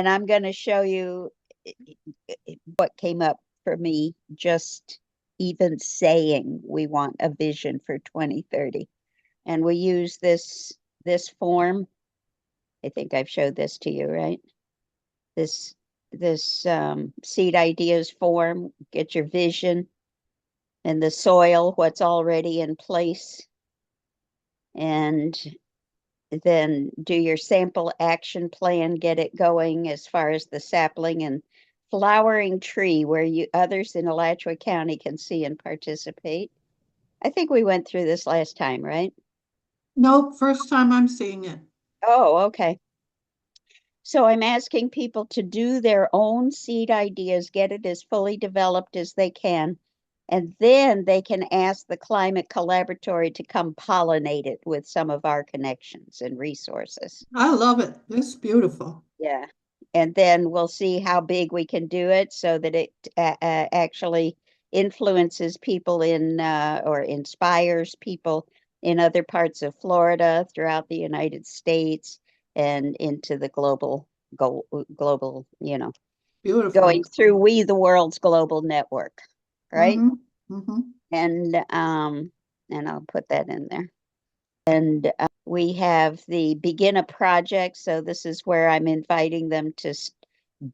And I'm going to show you what came up for me just even saying we want a vision for 2030. And we use this form. I think I've showed this to you, right? This seed ideas form, get your vision and the soil, what's already in place, and then do your sample action plan, get it going as far as the sapling and flowering tree where you others in Alachua County can see and participate. I think we went through this last time, right? Nope, first time I'm seeing it. Oh, okay. So I'm asking people to do their own seed ideas, get it as fully developed as they can, and then they can ask the Climate Collaboratory to come pollinate it with some of our connections and resources. I love it. It's beautiful. Yeah. And then we'll see how big we can do it so that it actually influences people in or inspires people in other parts of Florida, throughout the United States, and into the global, going Beautiful. through We the World's global network, right? Mm-hmm. Mm-hmm. And I'll put that in there. And we have the begin a project. So this is where I'm inviting them to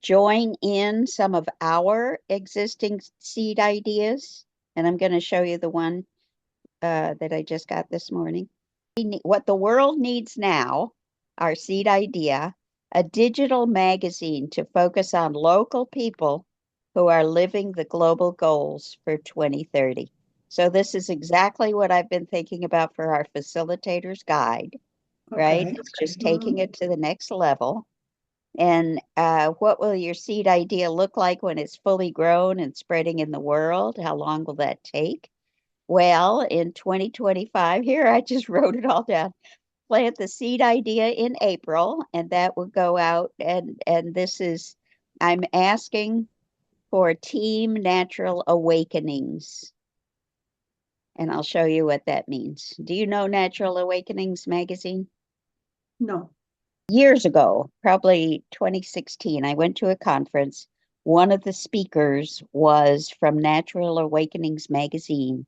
join in some of our existing seed ideas. And I'm going to show you the one that I just got this morning. What the world needs now, our seed idea, a digital magazine to focus on local people who are living the global goals for 2030. So this is exactly what I've been thinking about for our facilitator's guide, right? Okay. It's just taking Mm-hmm. it to the next level. And what will your seed idea look like when it's fully grown and spreading in the world? How long will that take? Well, in 2025, here I just wrote it all down. Plant the seed idea in April, and that will go out. And this is, I'm asking for Team Natural Awakenings. And I'll show you what that means. Do you know Natural Awakenings magazine? No. Years ago, probably 2016, I went to a conference. One of the speakers was from Natural Awakenings magazine.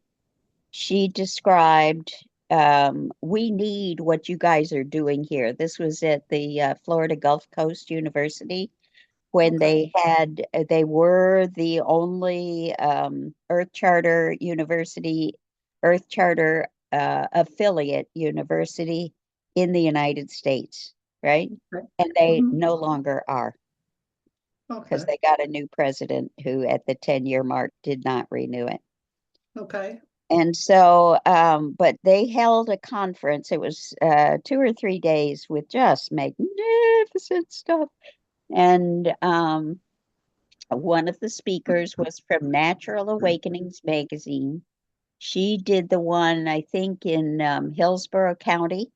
She described, we need what you guys are doing here. This was at the Florida Gulf Coast University when Okay. they were the only Earth Charter affiliate university in the United States, right? Okay. And they Mm-hmm. no longer are because Okay. they got a new president who, at the 10-year mark, did not renew it. Okay. And so, but they held a conference. It was 2 or 3 days with just magnificent stuff. And one of the speakers was from Natural Awakenings magazine. She did the one, I think, in Hillsborough County,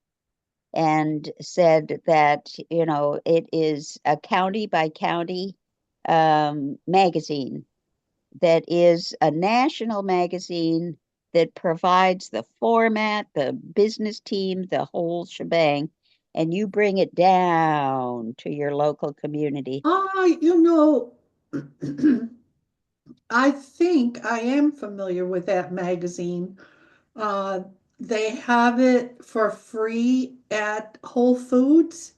and said that, it is a county by county magazine that is a national magazine that provides the format, the business team, the whole shebang, and you bring it down to your local community. You know, I think I am familiar with that magazine. Uh, they have it for free at Whole Foods.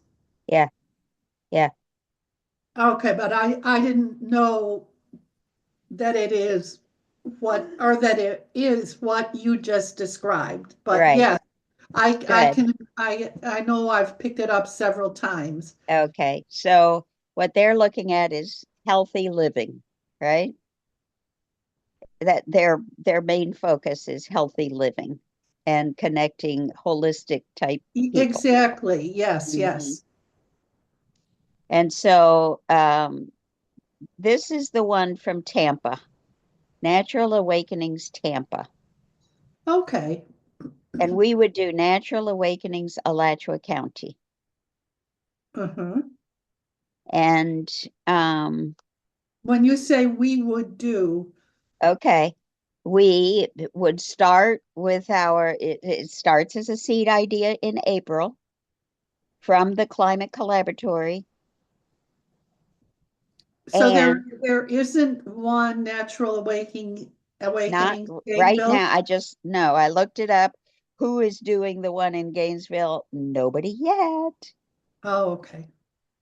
Yeah, yeah, Okay, but I didn't know that it is that it is what you just described. But right. yes, I Good. can I know I've picked it up several times. Okay. So what they're looking at is healthy living, right? That their main focus is healthy living and connecting holistic type people. Exactly. Yes, Mhm. yes. And so this is the one from Tampa, Natural Awakenings Tampa. Okay. And we would do Natural Awakenings Alachua County. Uh-huh. And When you say we would do, okay, we would start with it starts as a seed idea in April from the Climate Collaboratory. So And there isn't one natural not awakening right Gainesville? now. I just no, I looked it up. Who is doing the one in Gainesville? Nobody yet. Oh, okay.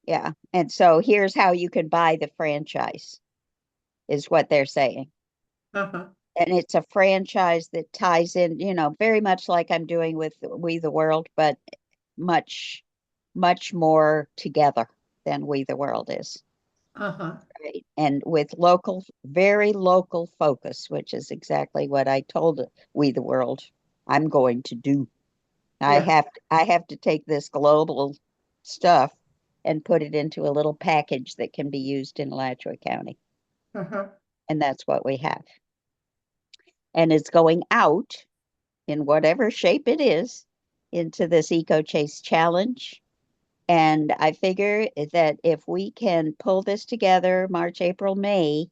Yeah. And so here's how you can buy the franchise, is what they're saying. Uh-huh. And it's a franchise that ties in, very much like I'm doing with We the World, but much, much more together than We the World is. Uh-huh. Right. And with local, very local focus, which is exactly what I told We the World I'm going to do. Yes. I have to take this global stuff and put it into a little package that can be used in Alachua County. Uh-huh. And that's what we have. And it's going out in whatever shape it is into this Eco Chase Challenge. And I figure that if we can pull this together March, April, May,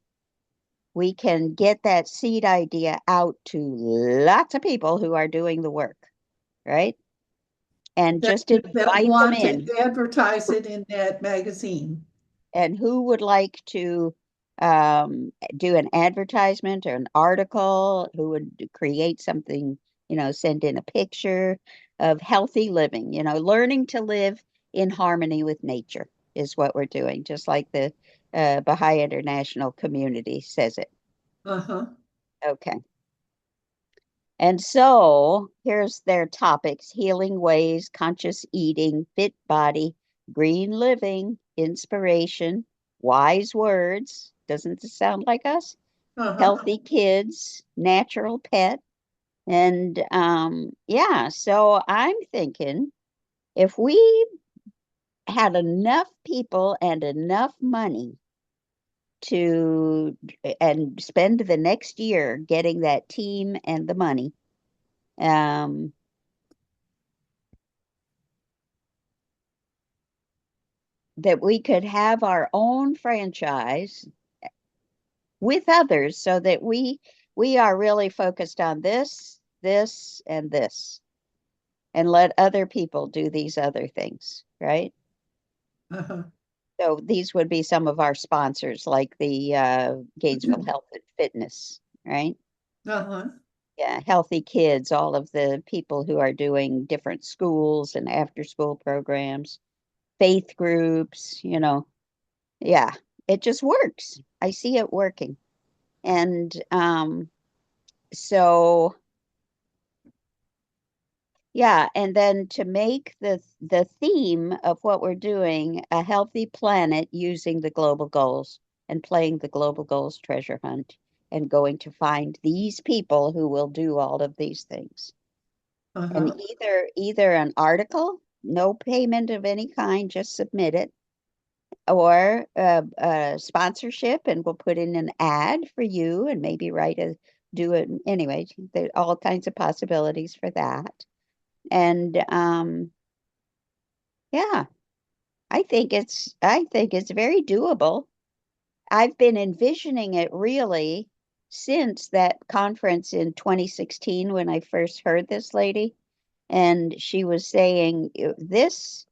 we can get that seed idea out to lots of people who are doing the work, right? And That just that invite them want to in. advertise it in that magazine. And who would like to do an advertisement or an article? Who would create something, send in a picture of healthy living, learning to live in harmony with nature is what we're doing, just like the Baha'i International Community says it. Uh-huh. Okay. And so here's their topics: healing ways, conscious eating, fit body, green living, inspiration, wise words. Doesn't this sound like us? Uh-huh. Healthy kids, natural pet. And yeah, so I'm thinking if we had enough people and enough money to and spend the next year getting that team and the money, um, that we could have our own franchise with others so that we are really focused on this and this, and let other people do these other things, right? Uh-huh. So these would be some of our sponsors, like the Gainesville Health and Fitness, right? Uh-huh. Yeah, Healthy Kids, all of the people who are doing different schools and after school programs, faith groups, yeah, it just works. I see it working. And so yeah, and then to make the theme of what we're doing a healthy planet using the global goals and playing the global goals treasure hunt and going to find these people who will do all of these things. And Uh-huh. either an article, no payment of any kind, just submit it, or a sponsorship, and we'll put in an ad for you and maybe do it anyway. There are all kinds of possibilities for that. And yeah, I think it's very doable. I've been envisioning it really since that conference in 2016 when I first heard this lady, and she was saying this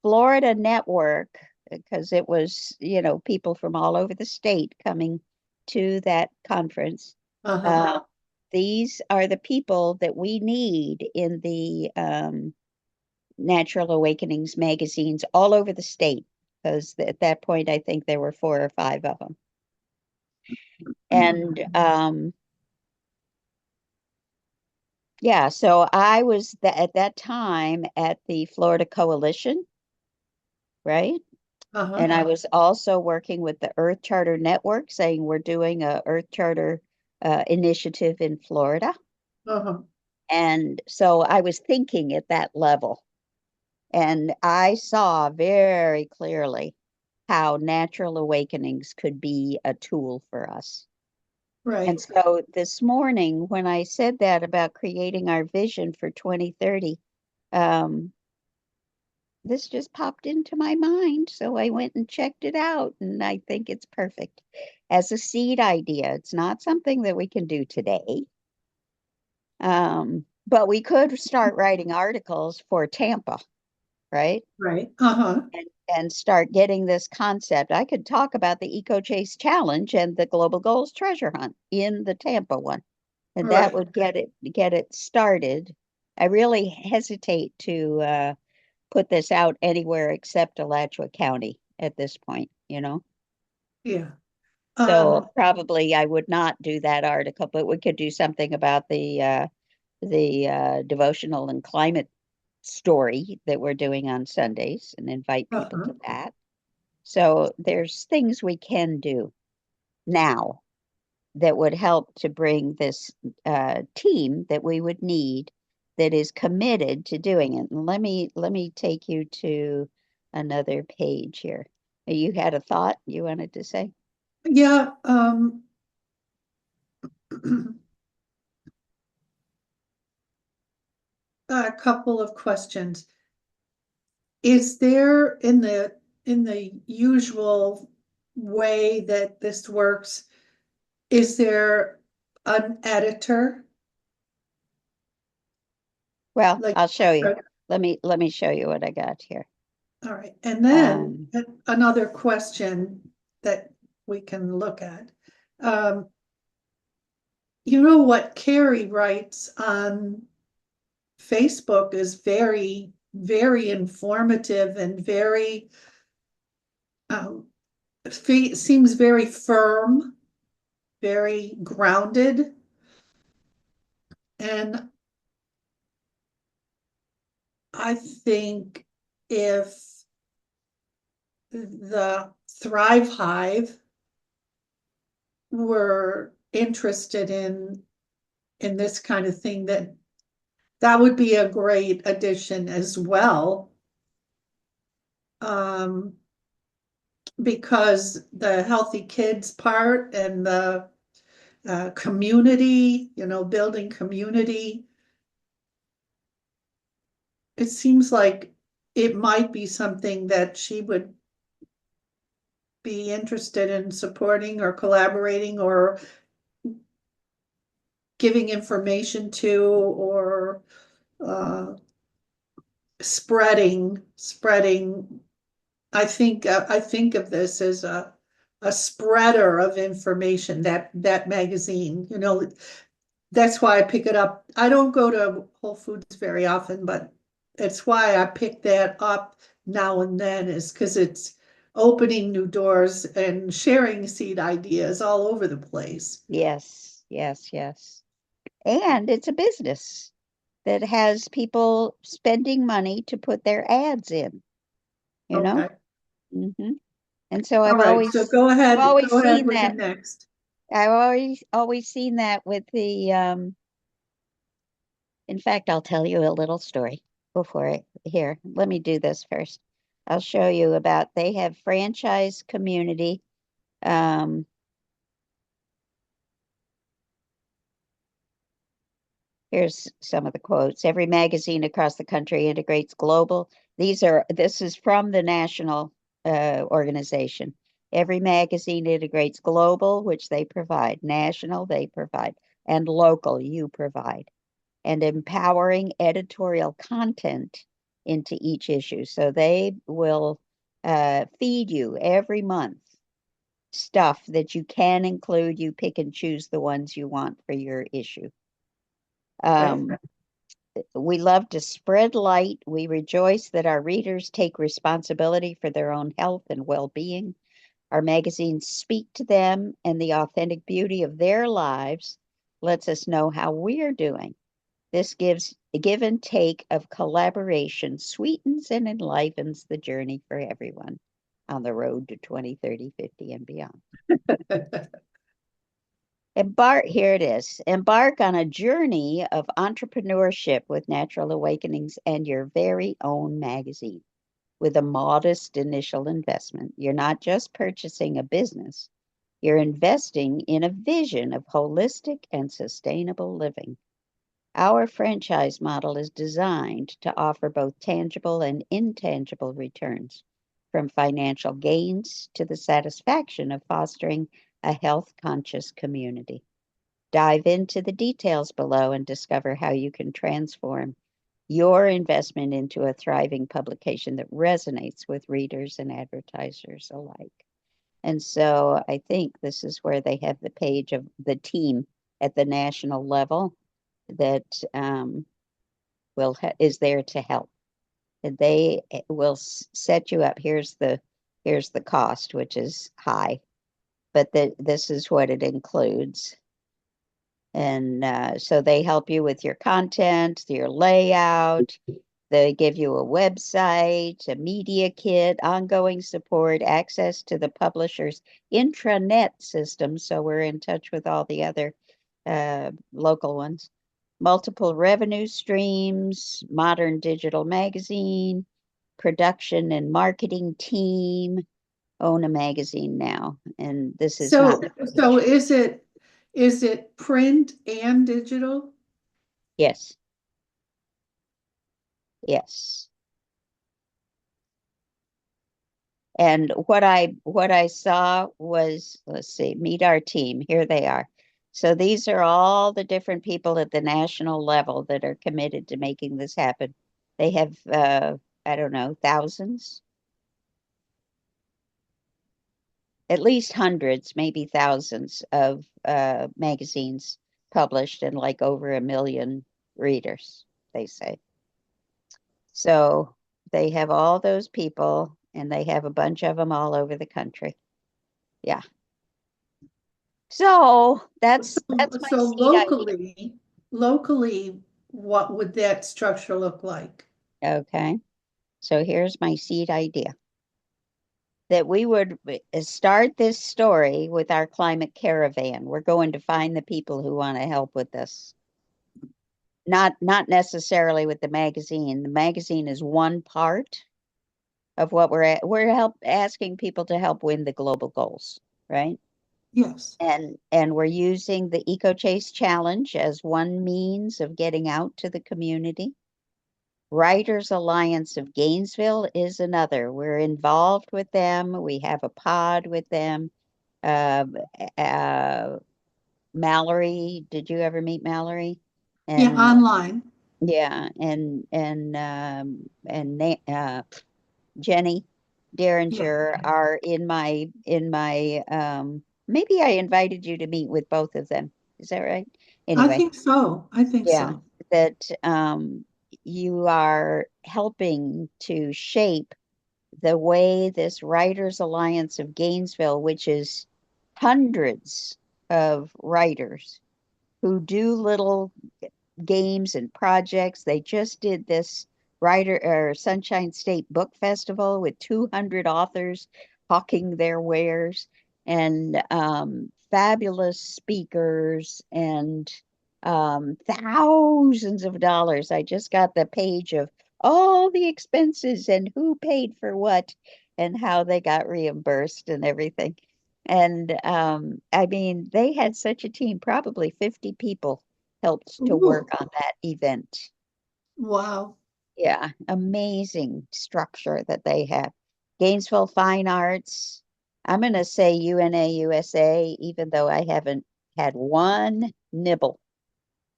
Florida network, because it was, people from all over the state coming to that conference. Uh-huh. Uh, these are the people that we need in the Natural Awakenings magazines all over the state, because at that point, I think there were 4 or 5 of them. And yeah, so I was at that time at the Florida Coalition, right? Uh-huh. And I was also working with the Earth Charter Network, saying we're doing a Earth Charter initiative in Florida. Uh-huh. And so I was thinking at that level, and I saw very clearly how natural awakenings could be a tool for us. And Right. so this morning, when I said that about creating our vision for 2030, um, this just popped into my mind. So I went and checked it out, and I think it's perfect as a seed idea. It's not something that we can do today, but we could start writing articles for Tampa, right? Right. Uh-huh. and start getting this concept. I could talk about the Eco Chase Challenge and the Global Goals Treasure Hunt in the Tampa one, and that Right. would get it started. I really hesitate to put this out anywhere except Alachua County at this point. Yeah. So probably I would not do that article, but we could do something about the devotional and climate story that we're doing on Sundays and invite people uh-huh. to that. So there's things we can do now that would help to bring this team that we would need that is committed to doing it. And let me take you to another page here. You had a thought you wanted to say? Yeah. A couple of questions. Is there in the usual way that this works, is there an editor? Well, Like, I'll show you. uh, Let me show you what I got here. all right. And then Um, another question that we can look at. Um, you know what Carrie writes on Facebook is very, very informative and very um, seems very firm, very grounded. And I think if the Thrive Hive were interested in this kind of thing, that would be a great addition as well. Um, because the healthy kids part and the community, building community, it seems like it might be something that she would be interested in supporting or collaborating or giving information to or uh, spreading. I think of this as a spreader of information, that magazine. That's why I pick it up. I don't go to Whole Foods very often, but it's why I pick that up now and then, is because it's opening new doors and sharing seed ideas all over the place. yes, yes, yes. And it's a business that has people spending money to put their ads in, you know? Okay. hmm And so All I've right. So always I've always go ahead seen with the that. next. I've always seen that with the in fact, I'll tell you a little story before here. Let me do this first. I'll show you about they have franchise community. Um, Here's some of the quotes. Every magazine across the country integrates global. This is from the national organization. Every magazine integrates global, which they provide, national, they provide, and local, you provide, and empowering editorial content into each issue. So they will feed you every month stuff that you can include. You pick and choose the ones you want for your issue. Right. Um, we love to spread light. We rejoice that our readers take responsibility for their own health and well being. Our magazines speak to them, and the authentic beauty of their lives lets us know how we're doing. This gives a give and take of collaboration, sweetens and enlivens the journey for everyone on the road to 20, 30, 50, and beyond. Here it is. Embark on a journey of entrepreneurship with Natural Awakenings and your very own magazine. With a modest initial investment, you're not just purchasing a business, you're investing in a vision of holistic and sustainable living. Our franchise model is designed to offer both tangible and intangible returns, from financial gains to the satisfaction of fostering a health conscious community. Dive into the details below and discover how you can transform your investment into a thriving publication that resonates with readers and advertisers alike. And so I think this is where they have the page of the team at the national level that is there to help. And they will set you up. Here's the cost, which is high, but this is what it includes. And so they help you with your content, your layout. They give you a website, a media kit, ongoing support, access to the publisher's intranet system. So we're in touch with all the other local ones. Multiple revenue streams, modern digital magazine, production and marketing team, own a magazine now. And this is not So, so is it print and digital? yes, yes. And what I saw was, let's see, meet our team. Here they are. So these are all the different people at the national level that are committed to making this happen. They have I don't know, thousands, at least hundreds, maybe thousands of magazines published and like over 1 million readers, they say. So they have all those people and they have a bunch of them all over the country. Yeah. So that's my So seed idea. locally, what would that structure look like? Okay. So here's my seed idea that we would start this story with our climate caravan. We're going to find the people who want to help with this. Not necessarily with the magazine. The magazine is one part of what we're asking people to help win the global goals, right? Yes. And we're using the Eco Chase Challenge as one means of getting out to the community. Writers Alliance of Gainesville is another. We're involved with them. We have a pod with them. Uh, uh, Mallory, did you ever meet Mallory? Yeah, And online. yeah, Jenny Yeah, Derringer are in my maybe I invited you to meet with both of them. Is that right? I Anyway, think so. I think yeah, so. that you are helping to shape the way this Writers Alliance of Gainesville, which is hundreds of writers who do little games and projects. They just did this Writer or Sunshine State Book Festival with 200 authors hawking their wares and fabulous speakers and thousands of dollars. I just got the page of all the expenses and who paid for what and how they got reimbursed and everything. And I mean, they had such a team, probably 50 people helped to work Ooh, on that event. wow. Yeah, amazing structure that they have. Gainesville Fine Arts. I'm going to say UNA USA, even though I haven't had one nibble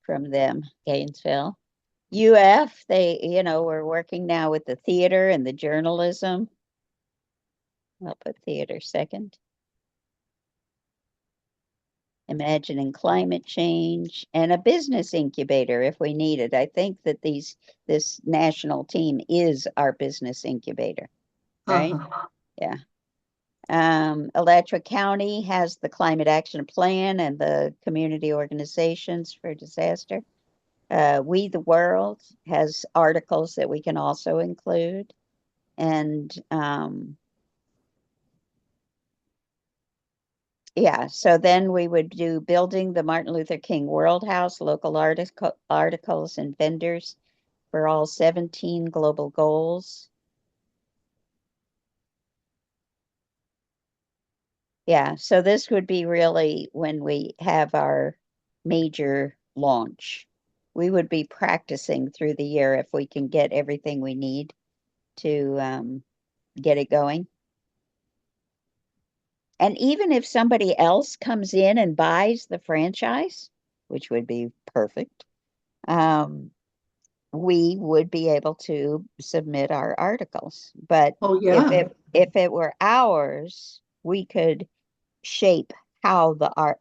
from them, Gainesville. UF, we're working now with the theater and the journalism. I'll put theater second. Imagining climate change and a business incubator if we need it. I think that this national team is our business incubator, right? Uh-huh. Yeah. Alachua County has the climate action plan and the community organizations for disaster. We the World has articles that we can also include. And yeah, so then we would do building the Martin Luther King World House, local articles and vendors for all 17 global goals. Yeah, so this would be really when we have our major launch. We would be practicing through the year if we can get everything we need to get it going. And even if somebody else comes in and buys the franchise, which would be perfect, um, we would be able to submit our articles. But Oh, if yeah, it were ours, we could shape how the art,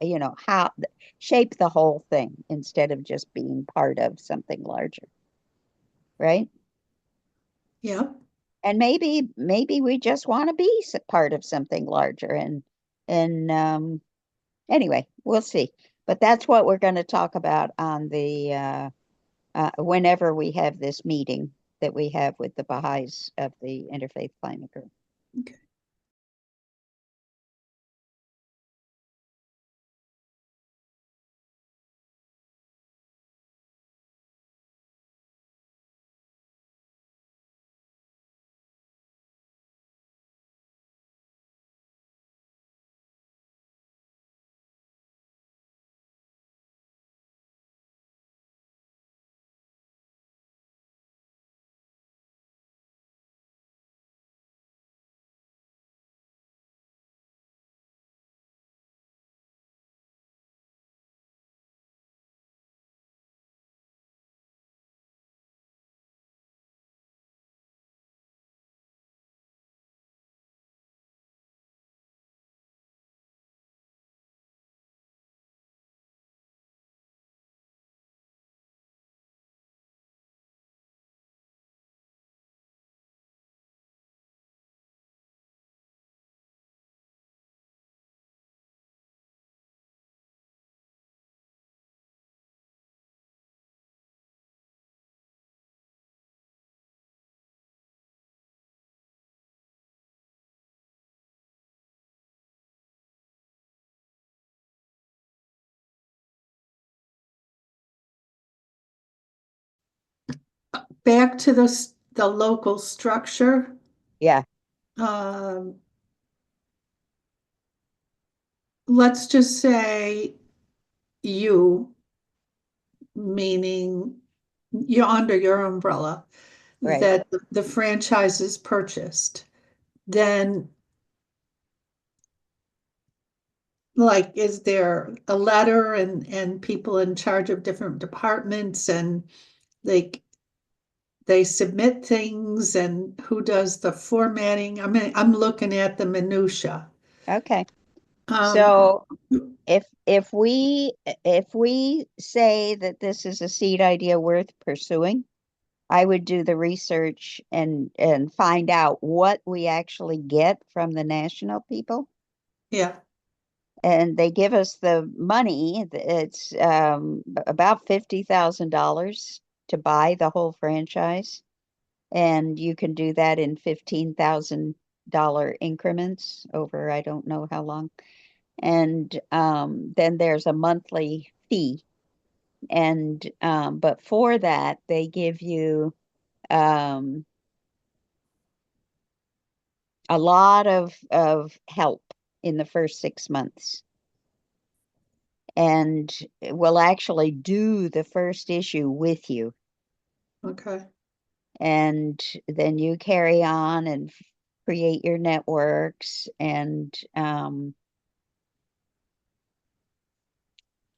shape the whole thing instead of just being part of something larger, right? yeah. And maybe we just want to be part of something larger. And anyway, we'll see. But that's what we're going to talk about on the whenever we have this meeting that we have with the Baha'is of the Interfaith Climate Group. Okay. Back to the local structure. Yeah, Um, let's just say you, meaning you're under your umbrella, right. that the franchise is purchased, then like, is there a letter and people in charge of different departments and like they submit things and who does the formatting? I mean, I'm looking at the minutia. Okay. Um, So if we say that this is a seed idea worth pursuing, I would do the research and find out what we actually get from the national people. yeah, And they give us the money. It's about $50,000 to buy the whole franchise. And you can do that in $15,000 increments over I don't know how long. And then there's a monthly fee. And but for that, they give you um, a lot of help in the first 6 months. And will actually do the first issue with you. okay. And then you carry on and create your networks. And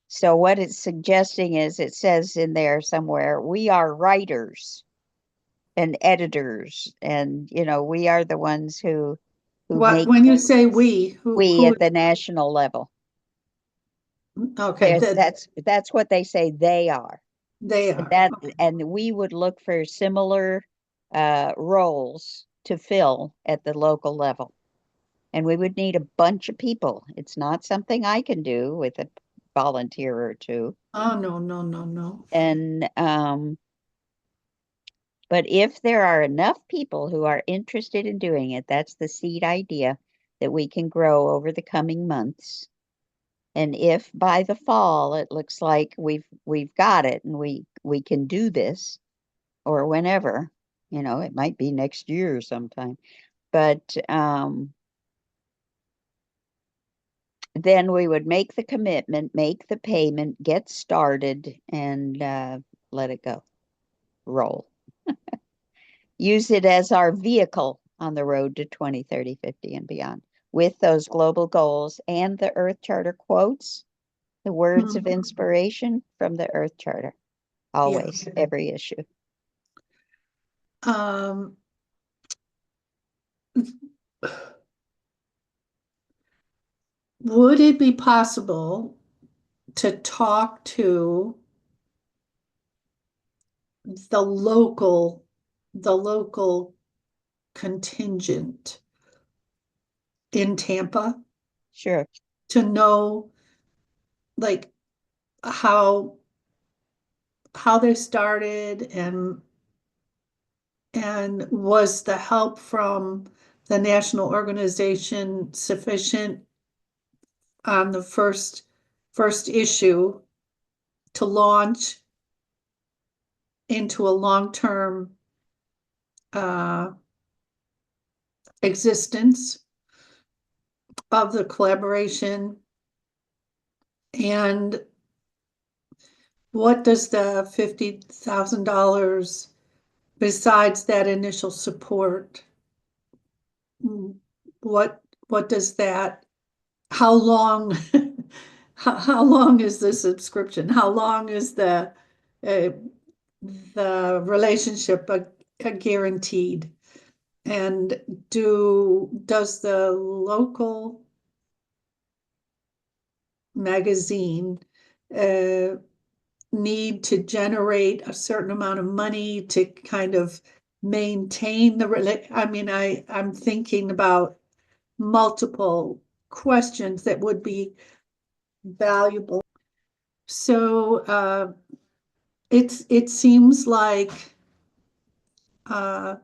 so what it's suggesting is it says in there somewhere, we are writers and editors, and we are the ones who What, make when you say we, we who, at the national level. okay, There's that that's what they say they are. they And are, that okay. and we would look for similar roles to fill at the local level. And we would need a bunch of people. It's not something I can do with a volunteer or two. Oh, no, no, no, no. And but if there are enough people who are interested in doing it, that's the seed idea that we can grow over the coming months. And if by the fall it looks like we've got it and we can do this, or whenever, it might be next year sometime. But then we would make the commitment, make the payment, get started, and let it go, roll. Use it as our vehicle on the road to 2030, 50, and beyond with those global goals and the Earth Charter quotes, the words of Hmm. inspiration from the Earth Charter, Yeah, always, every issue. Um, would it be possible to talk to the local, the local contingent in Tampa Sure, to know like how they started and was the help from the national organization sufficient on the first issue to launch into a long-term uh, existence of the collaboration, and what does the $50,000 besides that initial support, what does that, how long how long is the subscription? How long is the relationship a guaranteed? And does the local magazine need to generate a certain amount of money to kind of maintain I mean, I'm thinking about multiple questions that would be valuable. So it seems like uh,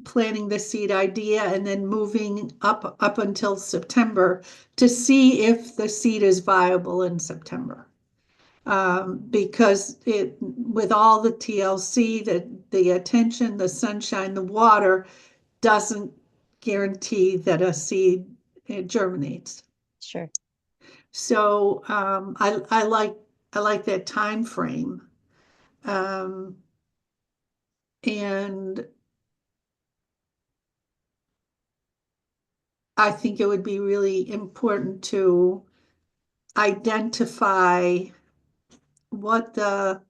planting the seed idea and then moving up until September to see if the seed is viable in September. Because with all the TLC, the attention, the sunshine, the water doesn't guarantee that a seed germinates. sure. So I like that time frame. Um, and I think it would be really important to identify what the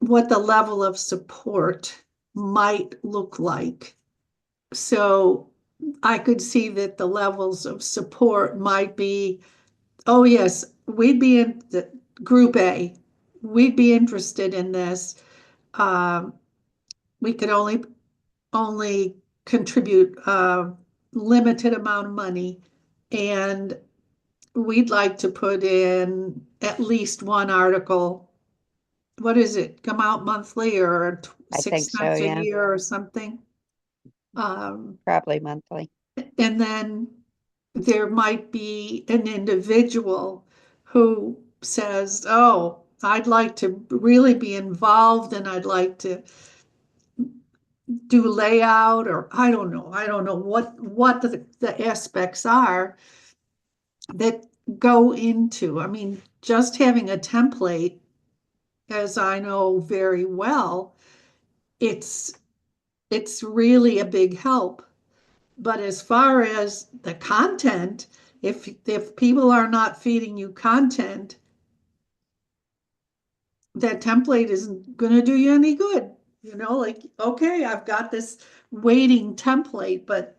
level of support might look like. So I could see that the levels of support might be, oh yes, we'd be in the group A, we'd be interested in this. We could only contribute a limited amount of money, and we'd like to put in at least one article. What is it? Come out monthly or I six think so, times a yeah, year or something? Um, probably monthly. and then there might be an individual who says, oh, I'd like to really be involved and I'd like to do layout, or I don't know what the aspects are that go into, I mean, just having a template, as I know very well, it's really a big help. But as far as the content, if people are not feeding you content, that template isn't going to do you any good. You know, like, okay, I've got this waiting template, but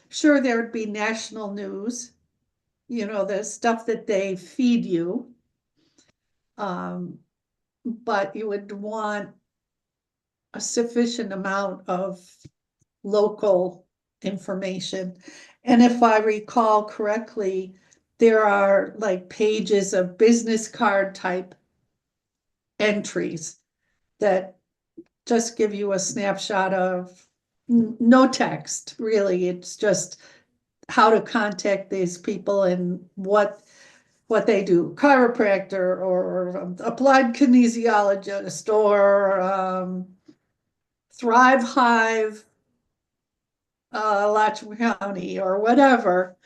sure, there would be national news, you know, the stuff that they feed you. But you would want a sufficient amount of local information. And if I recall correctly, there are like pages of business card type entries that just give you a snapshot of no text, really. It's just how to contact these people and what they do, chiropractor or applied kinesiologist or Thrive Hive, Alachua County or whatever.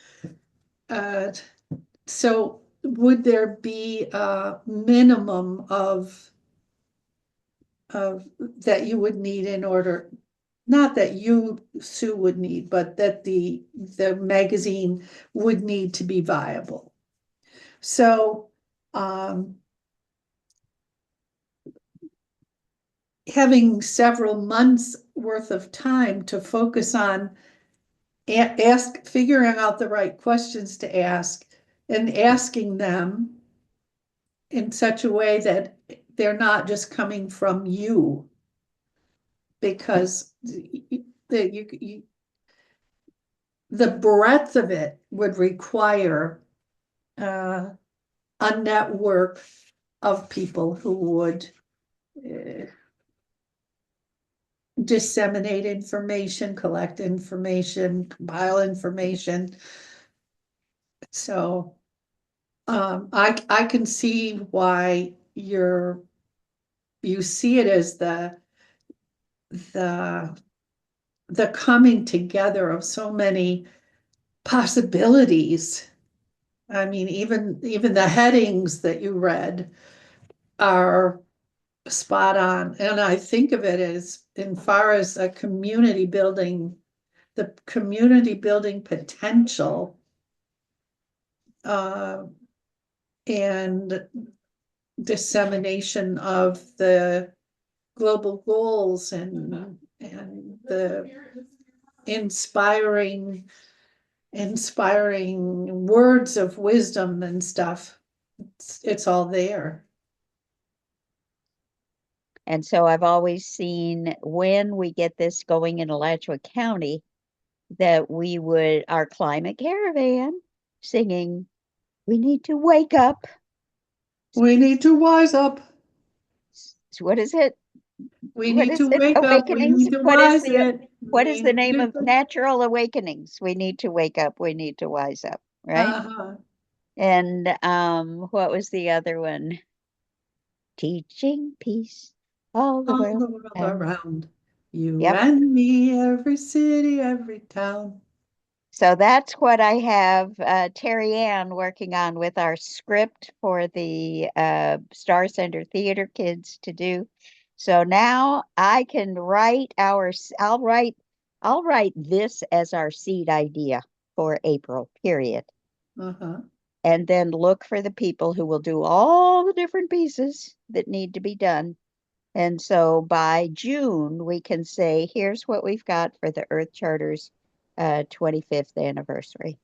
Uh, so would there be a minimum of that you would need in order, not that you, Sue, would need, but that the magazine would need to be viable? So having several months worth of time to focus on figuring out the right questions to ask and asking them in such a way that they're not just coming from you. Because the breadth of it would require a network of people who would disseminate information, collect information, compile information. So I can see why you see it as the the coming together of so many possibilities. I mean, even the headings that you read are spot on. And I think of it as in far as a community building, the community building potential uh, and dissemination of the global goals and the inspiring words of wisdom and stuff. It's all there. And so I've always seen when we get this going in Alachua County, that we would, our climate caravan singing, we need to wake up. We need to wise up. What is it? We What need is to it? wake up. We Awakenings? need to wise it. What is We the need name of to. natural awakenings? We need to wake up. We need to wise up, right? Uh-huh. And what was the other one? Teaching peace all the All world. the world And around. You yep. and me, every city, every town. So that's what I have Terry Ann working on with our script for the Star Center Theater kids to do. So now I can write I'll write this as our seed idea for April, period. Uh-huh. And then look for the people who will do all the different pieces that need to be done. And so by June, we can say, here's what we've got for the Earth Charter's 25th anniversary.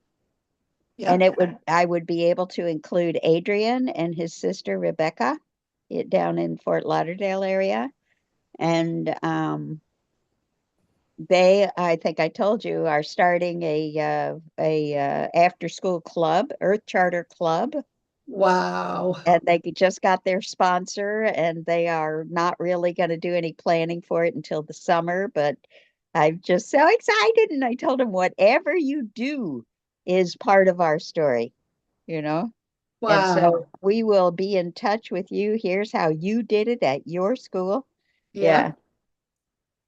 And Yep. I would be able to include Adrian and his sister Rebecca down in Fort Lauderdale area. And I think I told you, are starting a after school club, Earth Charter Club. Wow. And they just got their sponsor, and they are not really going to do any planning for it until the summer. But I'm just so excited. And I told him, whatever you do is part of our story, you know? And so Wow. we will be in touch with you. Here's how you did it at your school. Yeah. Yeah.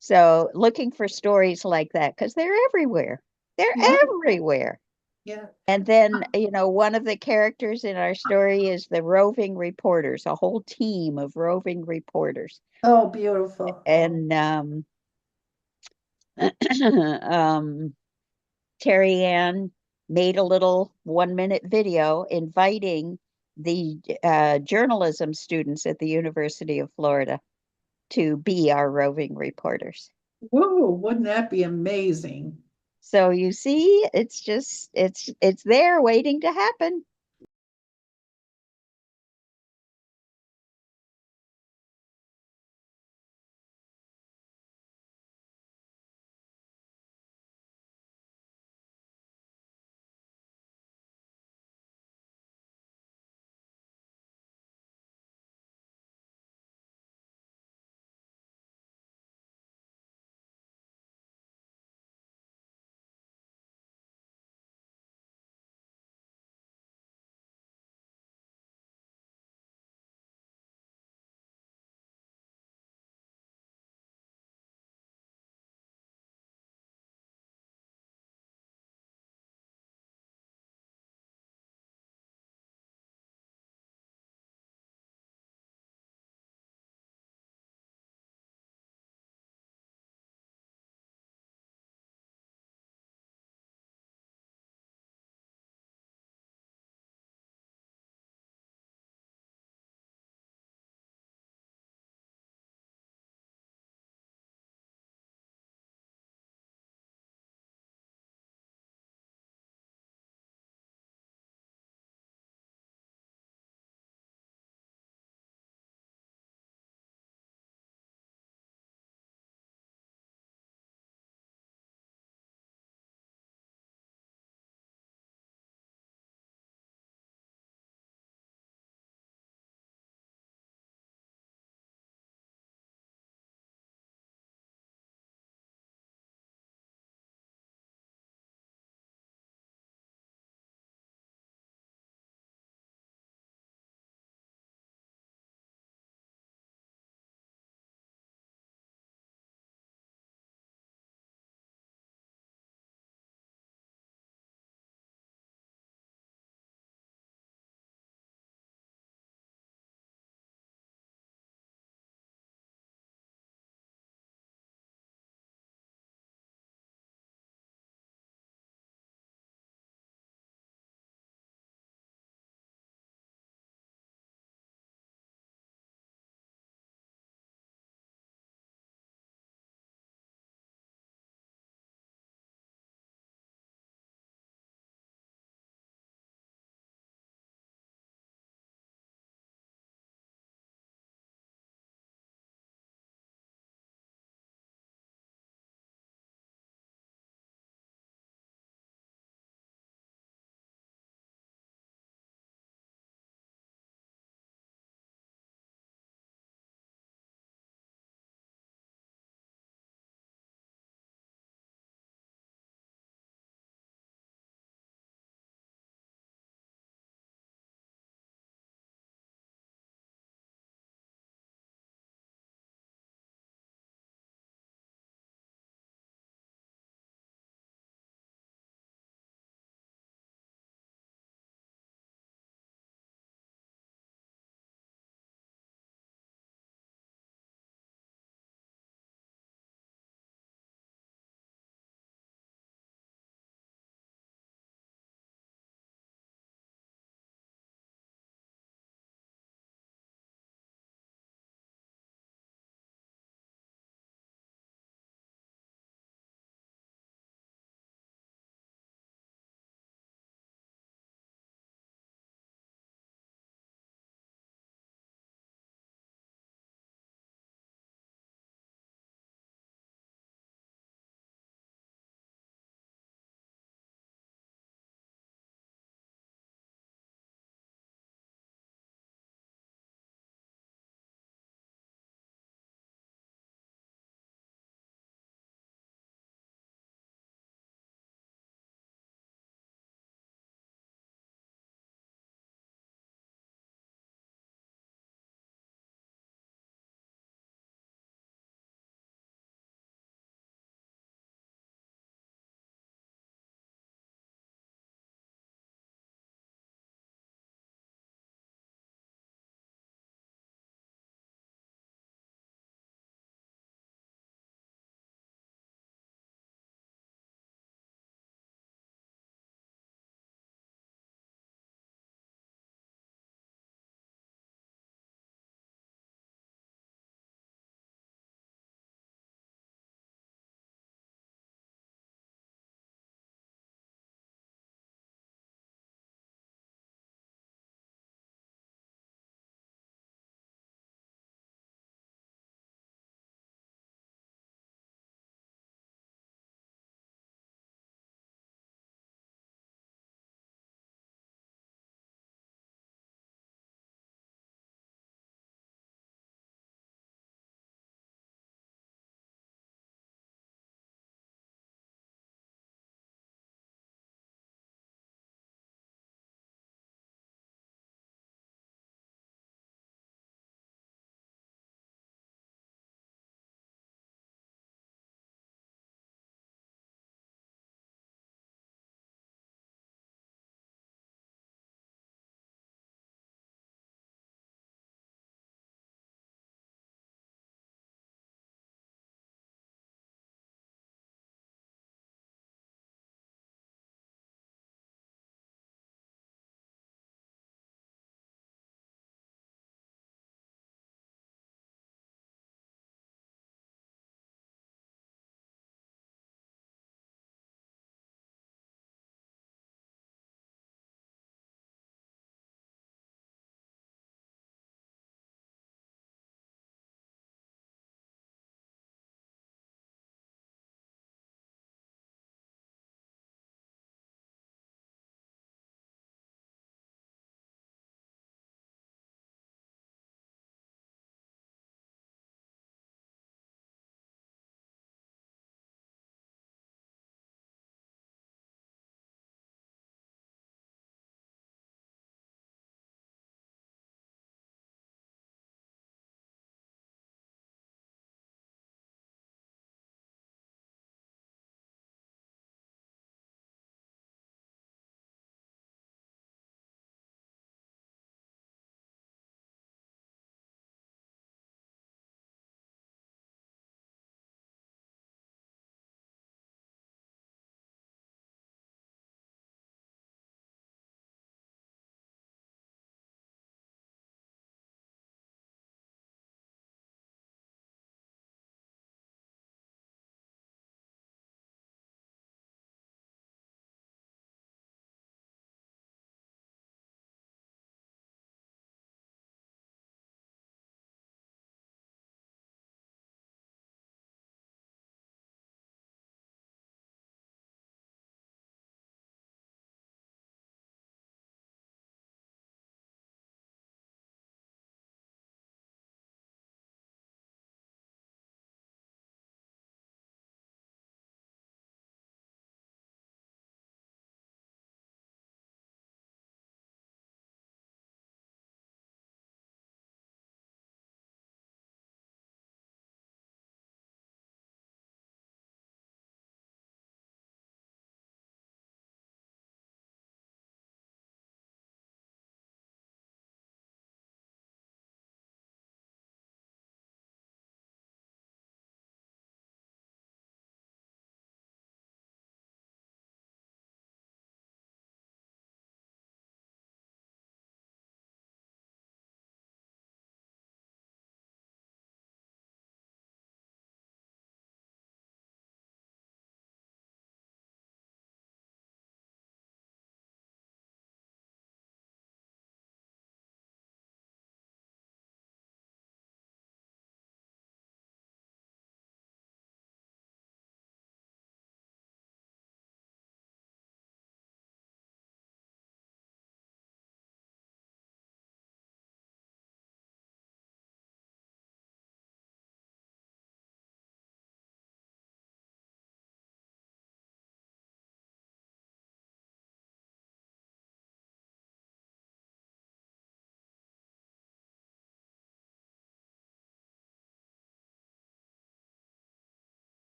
So looking for stories like that because they're everywhere. They're Yeah. everywhere. Yeah. And then, one of the characters in our story is the roving reporters, a whole team of roving reporters. Oh, beautiful. And um, Terry Ann made a little 1 minute video inviting the journalism students at the University of Florida to be our roving reporters. Whoa, wouldn't that be amazing? So you see, it's there waiting to happen.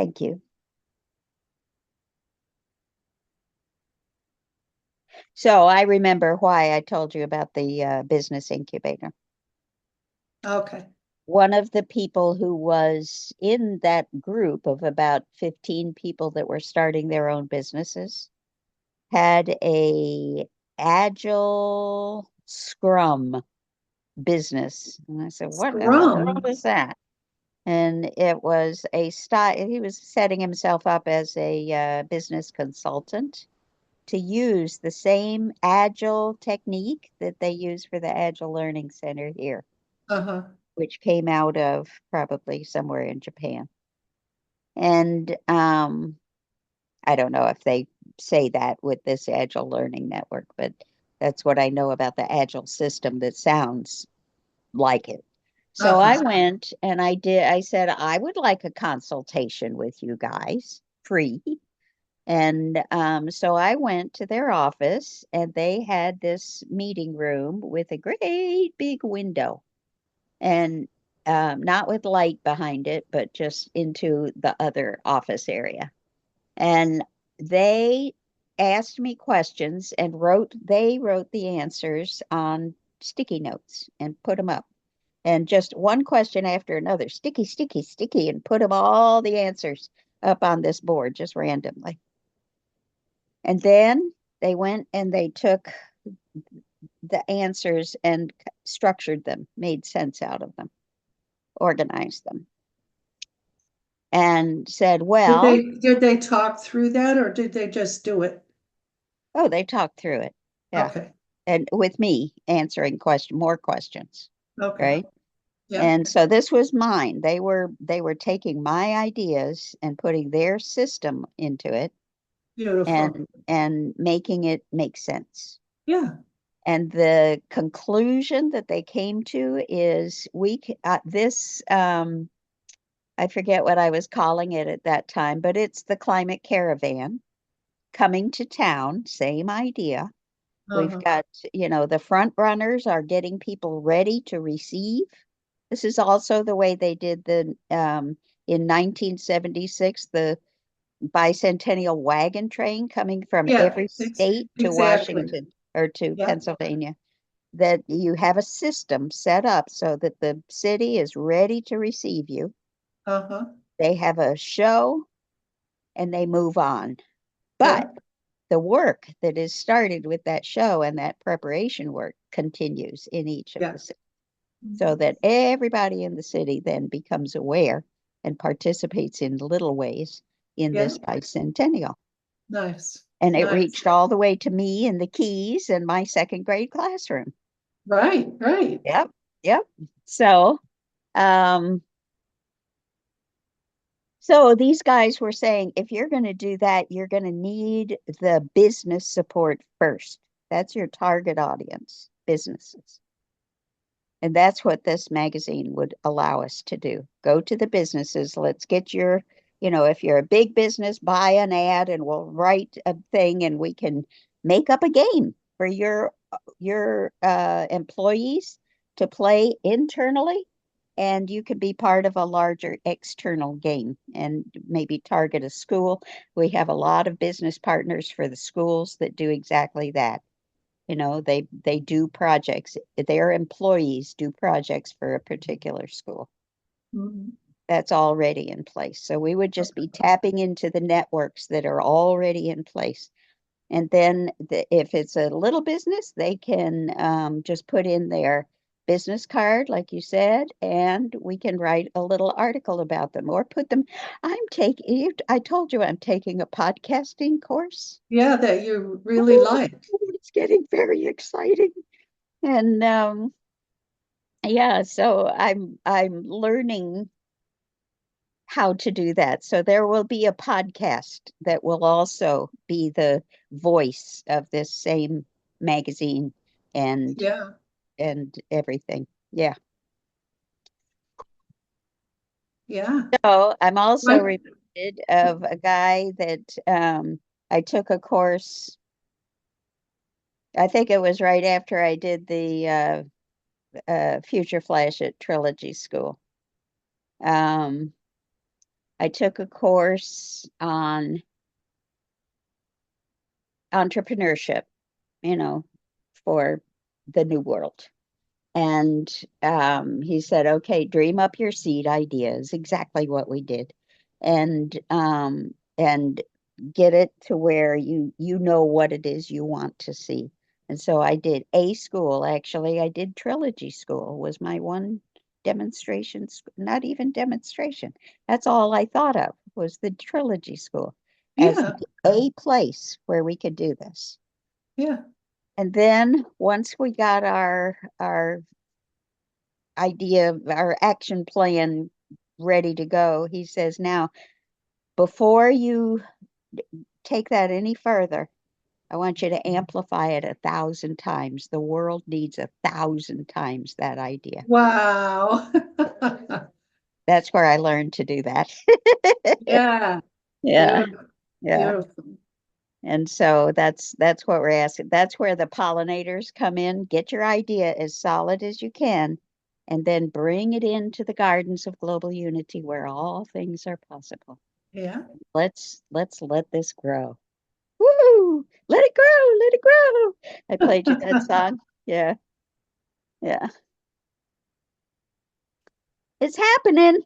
Thank you. So I remember why I told you about the business incubator. Okay. One of the people who was in that group of about 15 people that were starting their own businesses had a agile scrum business. And I said, what in the world Scrum. is that? And it was a style, he was setting himself up as a business consultant to use the same agile technique that they use for the Agile Learning Center here, Uh-huh. which came out of probably somewhere in Japan. And I don't know if they say that with this Agile Learning Network, but that's what I know about the Agile system that sounds like it. So I Uh-huh. went and I said, I would like a consultation with you guys, free. And so I went to their office and they had this meeting room with a great big window and not with light behind it, but just into the other office area. And they asked me questions and they wrote the answers on sticky notes and put them up. And just one question after another, sticky, sticky, sticky, and put them all the answers up on this board just randomly. And then they went and they took the answers and structured them, made sense out of them, organized them, and said, well, Did they talk through that or did they just do it? oh, they talked through it. Yeah. Okay. And with me answering more questions, Okay. right? Yeah. And so this was mine. They were taking my ideas and putting their system into it Beautiful. and making it make sense. Yeah. And the conclusion that they came to is this I forget what I was calling it at that time, but it's the climate caravan coming to town, same idea. We've Uh-huh. got, the front runners are getting people ready to receive. This is also the way they did in 1976, the bicentennial wagon train coming from Yeah. every state to Exactly. Washington or to Yeah. Pennsylvania. That you have a system set up so that the city is ready to receive you. Uh-huh. They have a show and they move on. But Yeah. the work that is started with that show and that preparation work continues in each of Yeah. the cities so that everybody in the city then becomes aware and participates in little ways in Yeah. this bicentennial. Nice. And it Nice. reached all the way to me in the Keys in my second grade classroom. Right. Right. Yep. Yep. So, um, so these guys were saying if you're going to do that, you're going to need the business support first. That's your target audience, businesses. And that's what this magazine would allow us to do. Go to the businesses. Let's get if you're a big business, buy an ad and we'll write a thing and we can make up a game for your employees to play internally. And you could be part of a larger external game and maybe target a school. We have a lot of business partners for the schools that do exactly that. They do projects. Their employees do projects for a particular school. Mhm. That's already in place. So we would just be tapping into the networks that are already in place. And then if it's a little business, they can just put in their business card, like you said, and we can write a little article about them or put them. I told you I'm taking a podcasting course. Yeah, that you really Oh, like. it's getting very exciting. And yeah, so I'm learning how to do that. So there will be a podcast that will also be the voice of this same magazine and Yeah. and everything. Yeah. Yeah. So I'm also Right. reminded of a guy that I took a course. I think it was right after I did the Future Flash at Trilogy School. Um, I took a course on entrepreneurship, you know, for the new world. And he said, okay, dream up your seed ideas, exactly what we did. And get it to where you know what it is you want to see. And so I did a school, actually, I did trilogy school was my one demonstration, not even demonstration. That's all I thought of was the trilogy school as Yeah, a place where we could do this. yeah. And then once we got our idea, our action plan ready to go, he says, now, before you take that any further, I want you to amplify it 1,000 times. The world needs 1,000 times that idea. Wow. That's where I learned to do that. Yeah, Yeah, beautiful, yeah. beautiful. And so that's what we're asking. That's where the pollinators come in. Get your idea as solid as you can, and then bring it into the gardens of global unity where all things are possible. Yeah. Let's let this grow. Woo! Let it grow, let it grow. I played you that song. Yeah, yeah. It's happening.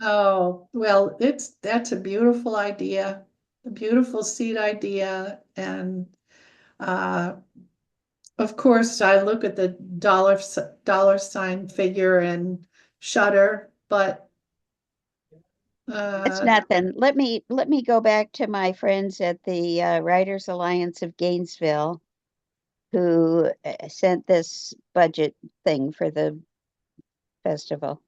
Oh, well, that's a beautiful idea, a beautiful seed idea. And uh, of course, I look at the dollar sign figure and shudder, but It's uh, nothing. Let me go back to my friends at the Writers Alliance of Gainesville who sent this budget thing for the festival.